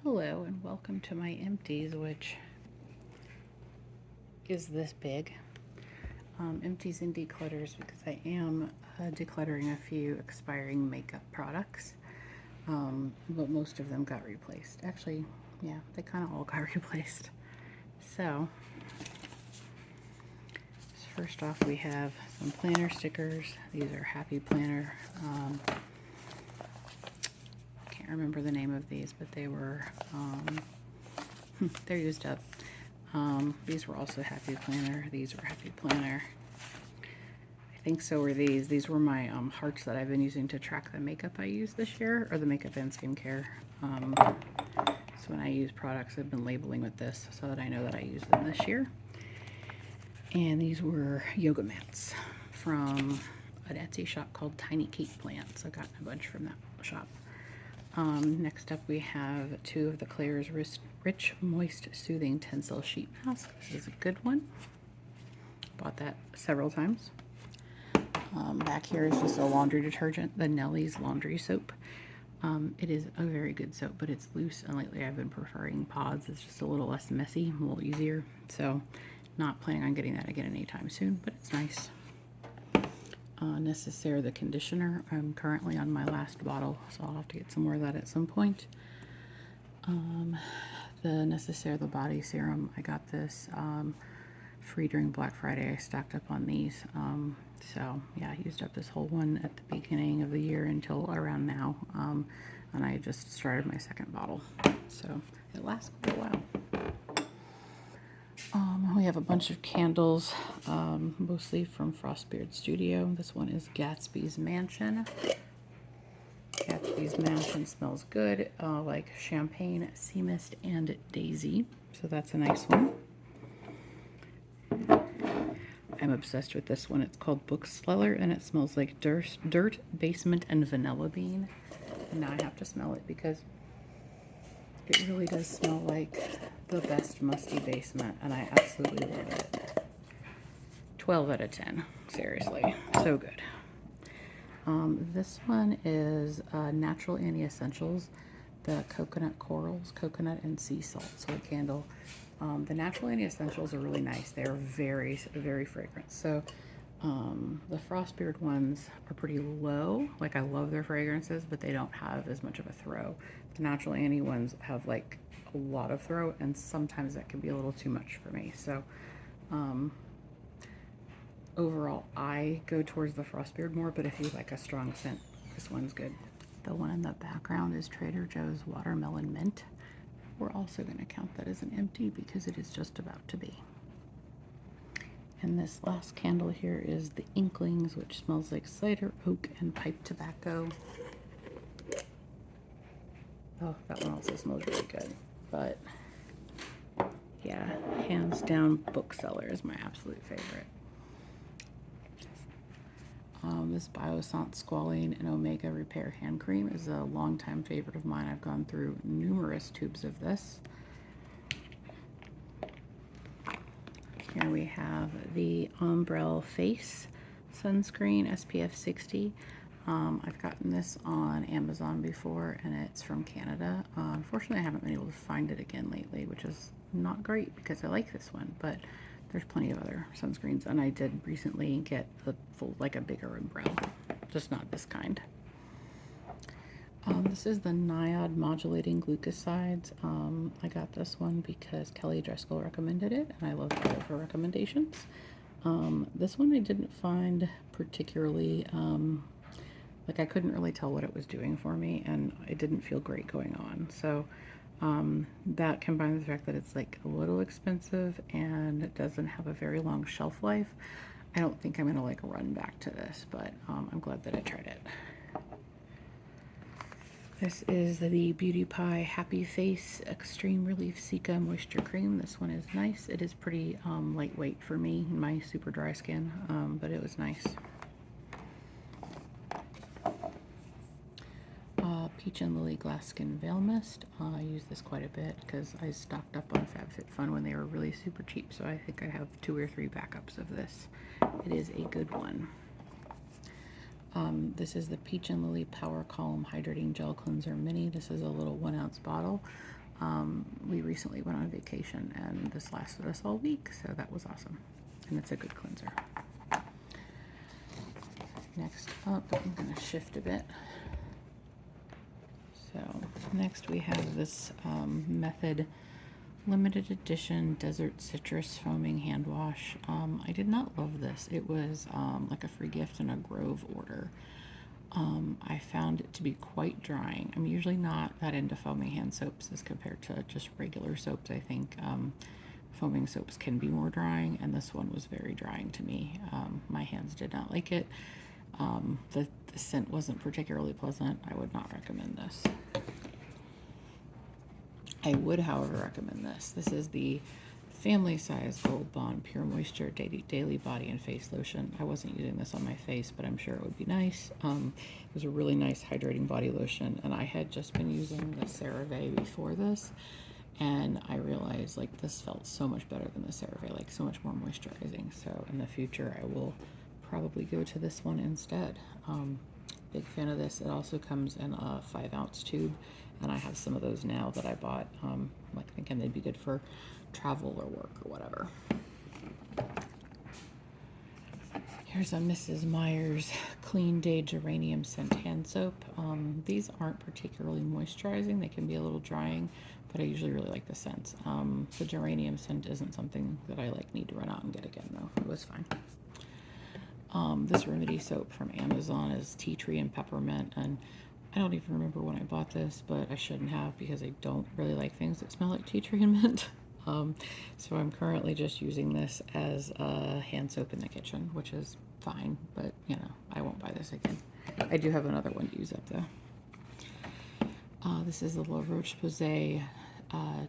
Hello and welcome to my Empties, which is this big. Empties and declutters because I am decluttering a few expiring makeup products, but most of them got replaced. Actually, yeah, they kind of all got replaced. So, first off, we have some planner stickers. These are Happy Planner. Can't remember the name of these, but they were they're used up. These were also Happy Planner. These were Happy Planner. I think so were these. These were my hearts that I've been using to track the makeup I use this year, or the makeup and skincare. So when I use products, I've been labeling with this so that I know that I use them this year. And these were yoga mats from an Etsy shop called Tiny Cake Plants. I've gotten a bunch from that shop. Next up we have two of the Claire's Rich Moist Soothing Tencel Sheet Mask. This is a good one. Bought that several times. Back here is just a laundry detergent, the Nellie's Laundry Soap. It is a very good soap, but it's loose, and lately I've been preferring pods. It's just a little less messy, a little easier. So not planning on getting that again anytime soon, but it's nice. Necessaire the conditioner. I'm currently on my last bottle, so I'll have to get some more of that at some point. The Necessaire the body serum. I got this free during Black Friday. I stocked up on these. So yeah, I used up this whole one at the beginning of the year until around now. And I just started my second bottle. So it lasts quite a while. We have a bunch of candles, mostly from Frostbeard Studio. This one is Gatsby's Mansion. Gatsby's Mansion smells good, like champagne, sea mist, and daisy. So that's a nice one. I'm obsessed with this one. It's called Book Sleller, and it smells like dirt, basement, and vanilla bean. And now I have to smell it because it really does smell like the best musty basement, and I absolutely love it. 12 out of 10. Seriously. So good. This one is Natural Anti-Essentials, the Coconut Corals, Coconut and Sea Salt soy candle. The Natural Anti-Essentials are really nice. They're very, very fragrant. So the Frostbeard ones are pretty low. Like, I love their fragrances, but they don't have as much of a throw. The Natural Anti ones have like a lot of throw, and sometimes that can be a little too much for me. So overall, I go towards the Frostbeard more, but if you like a strong scent, this one's good. The one in the background is Trader Joe's Watermelon Mint. We're also going to count that as an empty because it is just about to be. And this last candle here is the Inklings, which smells like cider, oak, and pipe tobacco. Oh, that one also smells really good. But yeah, hands down, Bookseller is my absolute favorite. This Biossance Squalane and Omega Repair Hand Cream is a longtime favorite of mine. I've gone through numerous tubes of this. Here we have the Ombrelle Face Sunscreen SPF 60. I've gotten this on Amazon before, and it's from Canada. Unfortunately, I haven't been able to find it again lately, which is not great because I like this one, but there's plenty of other sunscreens, and I did recently get a full, like a bigger umbrella, just not this kind. This is the Niod Modulating Glucosides. I got this one because Kelly Driscoll recommended it, and I love all of her recommendations. This one I didn't find particularly, like, I couldn't really tell what it was doing for me, and it didn't feel great going on. So that combined with the fact that it's like a little expensive and it doesn't have a very long shelf life, I don't think I'm gonna like run back to this, but I'm glad that I tried it. This is the Beauty Pie Happy Face Extreme Relief Cica Moisture Cream. This one is nice. It is pretty lightweight for me, my super dry skin, but it was nice. Peach and Lily Glass Skin Veil Mist. I use this quite a bit because I stocked up on FabFitFun when they were really super cheap, so I think I have 2 or 3 backups of this. It is a good one. This is the Peach and Lily Power Column Hydrating Gel Cleanser Mini. This is a little 1 ounce bottle. We recently went on vacation and this lasted us all week, so that was awesome. And it's a good cleanser. Next up, I'm going to shift a bit. So next we have this Method limited edition desert citrus foaming hand wash. I did not love this. It was like a free gift in a Grove order. I found it to be quite drying. I'm usually not that into foaming hand soaps as compared to just regular soaps. I think foaming soaps can be more drying, and this one was very drying to me. My hands did not like it. The scent wasn't particularly pleasant. I would not recommend this. I would, however, recommend this. This is the family size Gold Bond Pure Moisture Daily Body and Face Lotion. I wasn't using this on my face, but I'm sure it would be nice. It was a really nice hydrating body lotion, and I had just been using the CeraVe before this, and I realized like this felt so much better than the CeraVe, like so much more moisturizing. So in the future, I will probably go to this one instead. Big fan of this. It also comes in a 5-ounce tube, and I have some of those now that I bought, like thinking they'd be good for travel or work or whatever. Here's a Mrs. Meyer's Clean Day Geranium Scent Hand Soap. These aren't particularly moisturizing. They can be a little drying, but I usually really like the scents. The geranium scent isn't something that I like need to run out and get again though. It was fine. This Remedy soap from Amazon is tea tree and peppermint, and I don't even remember when I bought this, but I shouldn't have because I don't really like things that smell like tea tree and mint. So I'm currently just using this as a hand soap in the kitchen, which is fine, but you know, I won't buy this again. I do have another one to use up though. This is the La Roche-Posay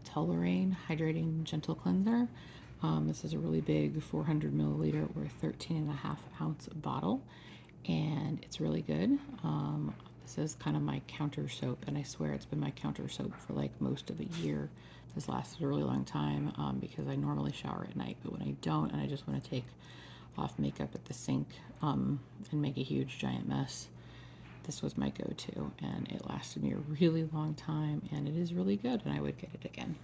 Toleraine Hydrating Gentle Cleanser. This is a really big 400 milliliter or 13.5-ounce bottle, and it's really good. This is kind of my counter soap, and I swear it's been my counter soap for like most of a year. This lasted a really long time because I normally shower at night, but when I don't and I just want to take off makeup at the sink and make a huge giant mess, this was my go-to, and it lasted me a really long time, and it is really good, and I would get it again.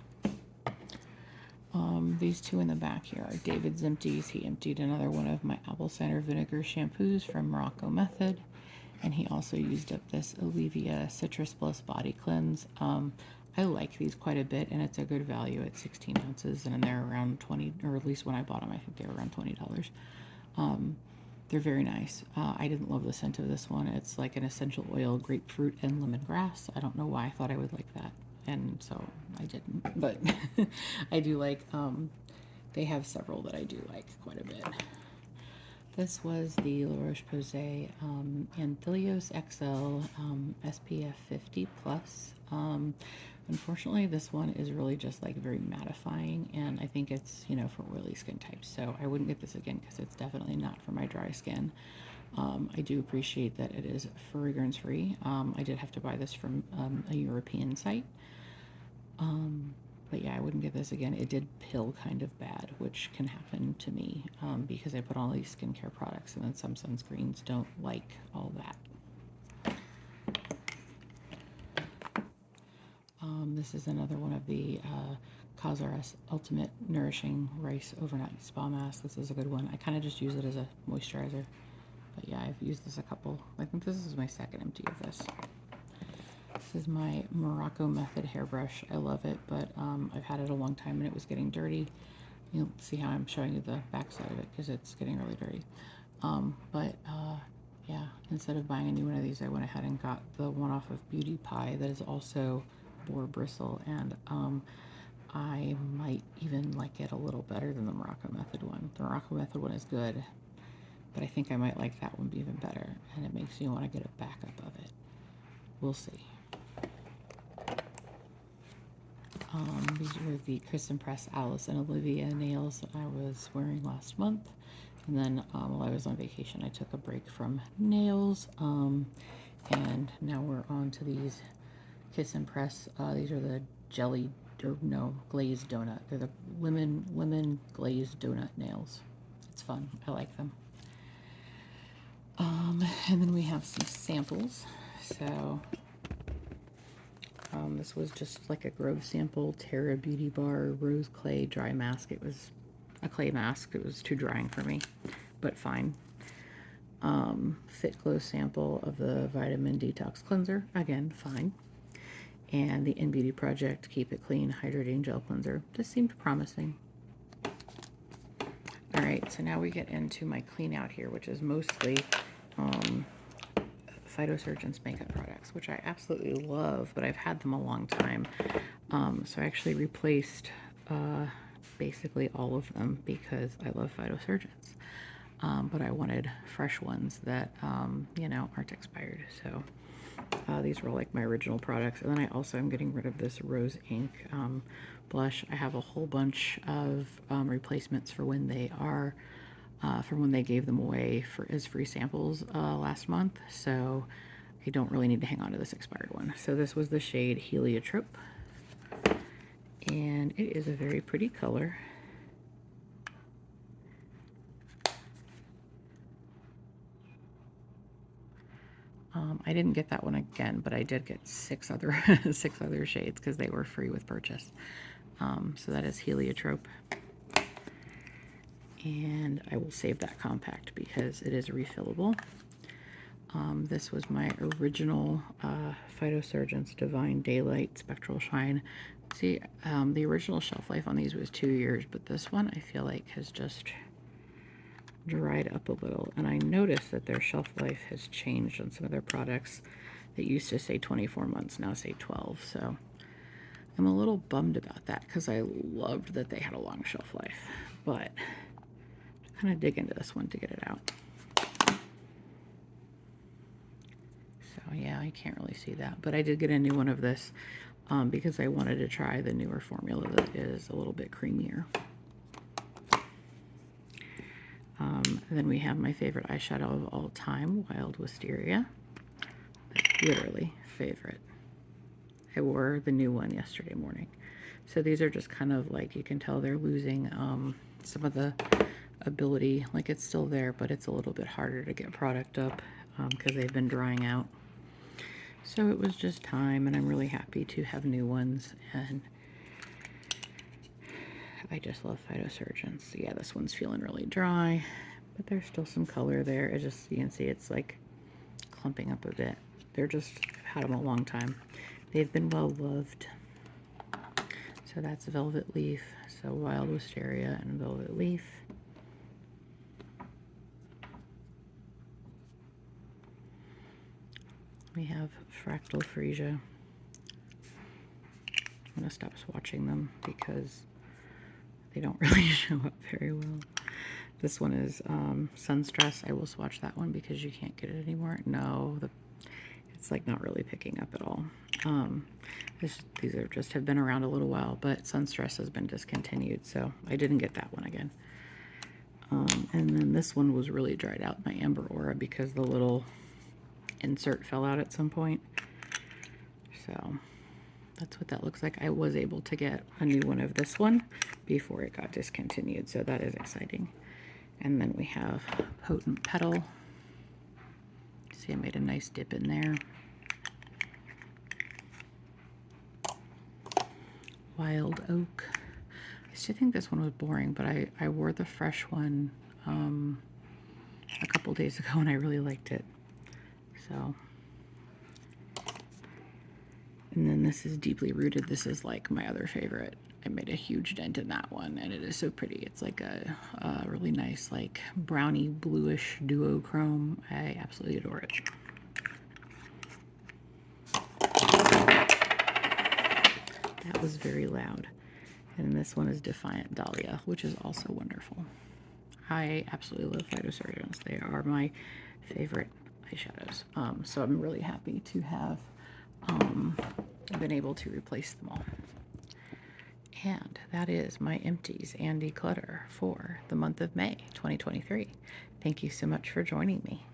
These two in the back here are David's Empties. He emptied another one of my apple cider vinegar shampoos from Morocco Method, and he also used up this Olivia Citrus Plus Body Cleanse. I like these quite a bit, and it's a good value at 16 ounces, and they're around 20, or at least when I bought them, I think they were around $20. They're very nice. I didn't love the scent of this one. It's like an essential oil, grapefruit, and lemongrass. I don't know why I thought I would like that, and so I didn't, but I do like, they have several that I do like quite a bit. This was the La Roche-Posay Anthelios XL SPF 50 plus. Unfortunately, this one is really just like very mattifying, and I think it's, you know, for oily skin types, so I wouldn't get this again because it's definitely not for my dry skin. I do appreciate that it is fragrance free. I did have to buy this from a European site. But yeah, I wouldn't get this again. It did pill kind of bad, which can happen to me because I put all these skincare products, and then some sunscreens don't like all that. This is another one of the Cosrx Ultimate Nourishing Rice Overnight Spa Mask. This is a good one. I kind of just use it as a moisturizer. But yeah, I've used this a couple. I think this is my second empty of this. This is my Morocco Method hairbrush. I love it, but I've had it a long time and it was getting dirty. You'll see how I'm showing you the back side of it because it's getting really dirty. Yeah, instead of buying a new one of these, I went ahead and got the one off of Beauty Pie that is also boar bristle, and I might even like it a little better than the Morocco Method one. The Morocco Method one is good, but I think I might like that one even better, and it makes me want to get a backup of it. We'll see. These were the Kiss and Press Alice and Olivia nails that I was wearing last month. And then while I was on vacation, I took a break from nails. And now we're on to these Kiss and Press. These are the glazed donut. They're the lemon glazed donut nails. It's fun. I like them. And then we have some samples. So This was just like a Grove sample, Terra Beauty Bar Rose Clay Dry Mask. It was a clay mask. It was too drying for me, but fine. Fit Glow sample of the Vitamin Detox Cleanser. Again, fine. And the In Beauty Project Keep It Clean Hydrating Gel Cleanser. This seemed promising. Alright, so now we get into my clean out here, which is mostly Phytosurgeon's makeup products, which I absolutely love, but I've had them a long time. So I actually replaced basically all of them because I love Phytosurgeons. But I wanted fresh ones that, you know, aren't expired. So these were like my original products. And then I also am getting rid of this Rose Ink blush. I have a whole bunch of replacements for when they are, from when they gave them away as free samples last month. So I don't really need to hang on to this expired one. So this was the shade Heliotrope. And it is a very pretty color. I didn't get that one again, but I did get 6 other shades because they were free with purchase. So that is Heliotrope. And I will save that compact because it is refillable. This was my original Phytosurgeon's Divine Daylight Spectral Shine. See, the original shelf life on these was 2 years, but this one I feel like has just dried up a little. And I noticed that their shelf life has changed on some of their products that used to say 24 months, now say 12. So I'm a little bummed about that because I loved that they had a long shelf life. But kind of dig into this one to get it out. So yeah, I can't really see that. But I did get a new one of this because I wanted to try the newer formula that is a little bit creamier. Then we have my favorite eyeshadow of all time, Wild Wisteria. Literally favorite. I wore the new one yesterday morning. So these are just kind of like, you can tell they're losing some of the ability. Like it's still there, but it's a little bit harder to get product up because they've been drying out. So it was just time, and I'm really happy to have new ones. And I just love Phytosurgeons. So yeah, this one's feeling really dry, but there's still some color there. It just, you can see it's like clumping up a bit. They're just, I've had them a long time. They've been well loved. So that's Velvet Leaf. So Wild Wisteria and Velvet Leaf. We have Fractal Freesia. I'm going to stop swatching them because they don't really show up very well. This one is Sunstress. I will swatch that one because you can't get it anymore. No, it's like not really picking up at all. These are just have been around a little while, but Sunstress has been discontinued, so I didn't get that one again. And then this one was really dried out, my Amber Aura, because the little insert fell out at some point. So that's what that looks like. I was able to get a new one of this one before it got discontinued, so that is exciting. And then we have Potent Petal. See, I made a nice dip in there. Wild Oak. I used to think this one was boring, but I wore the fresh one a couple days ago and I really liked it. So, and then this is Deeply Rooted. This is like my other favorite. I made a huge dent in that one, and it is so pretty. It's like a really nice, like brownie bluish duochrome. I absolutely adore it. That was very loud. And this one is Defiant Dahlia, which is also wonderful. I absolutely love Phytosurgeons. They are my favorite eyeshadows. So I'm really happy to have been able to replace them all. And that is my Empties and Declutter for the month of May 2023. Thank you so much for joining me.